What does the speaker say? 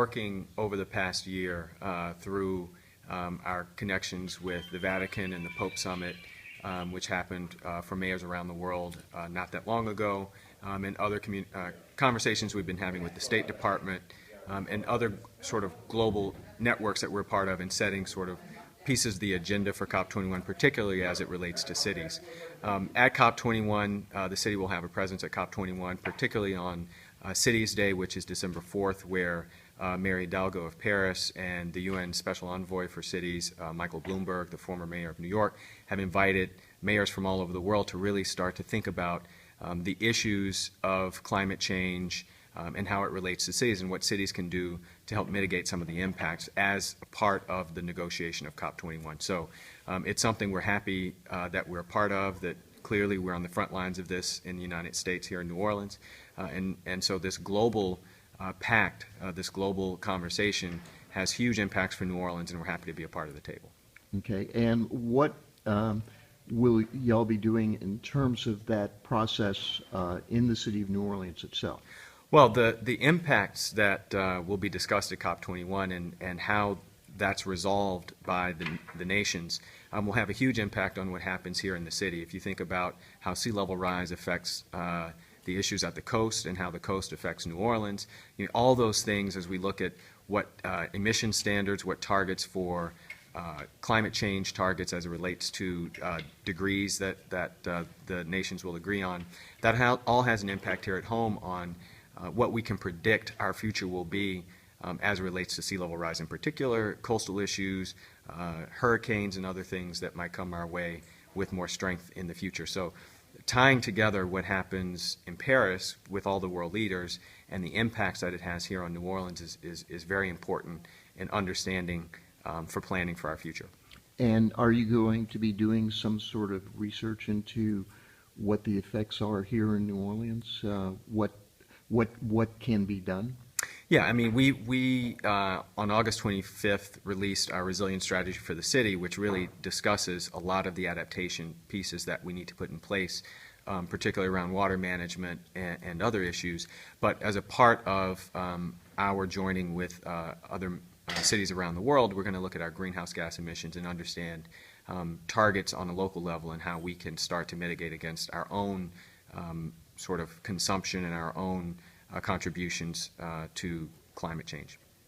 working over the past year through our connections with the Vatican and the Pope Summit, which happened for mayors around the world not that long ago, and other conversations we've been having with the State Department and other sort of global networks that we're part of in setting sort of pieces of the agenda for COP21, particularly as it relates to cities. At COP21, the city will have a presence at COP21, particularly on Cities Day, which is December 4th, where Mayor Hidalgo of Paris and the UN Special Envoy for Cities, Michael Bloomberg, the former mayor of New York, have invited mayors from all over the world to really start to think about the issues of climate change and how it relates to cities and what cities can do to help mitigate some of the impacts as a part of the negotiation of COP21. So it's something we're happy that we're a part of, that clearly we're on the front lines of this in the United States here in New Orleans. And so this global pact, this global conversation has huge impacts for New Orleans, and we're happy to be a part of the table. Okay, and what will y'all be doing in terms of that process in the city of New Orleans itself? Well, the impacts that will be discussed at COP21 and how that's resolved by the nations will have a huge impact on what happens here in the city. If you think about how sea level rise affects the issues at the coast and how the coast affects New Orleans, you know, all those things as we look at what emission standards, what targets for climate change targets as it relates to degrees that the nations will agree on, that all has an impact here at home on what we can predict our future will be as it relates to sea level rise, in particular, coastal issues, hurricanes and other things that might come our way with more strength in the future. So tying together what happens in Paris with all the world leaders and the impacts that it has here on New Orleans is very important in understanding for planning for our future. And are you going to be doing some sort of research into what the effects are here in New Orleans? What can be done? Yeah, I mean, we on August 25th released our resilience strategy for the city, which really discusses a lot of the adaptation pieces that we need to put in place, particularly around water management and other issues. But as a part of our joining with other cities around the world, we're going to look at our greenhouse gas emissions and understand targets on a local level and how we can start to mitigate against our own sort of consumption and our own contributions to climate change.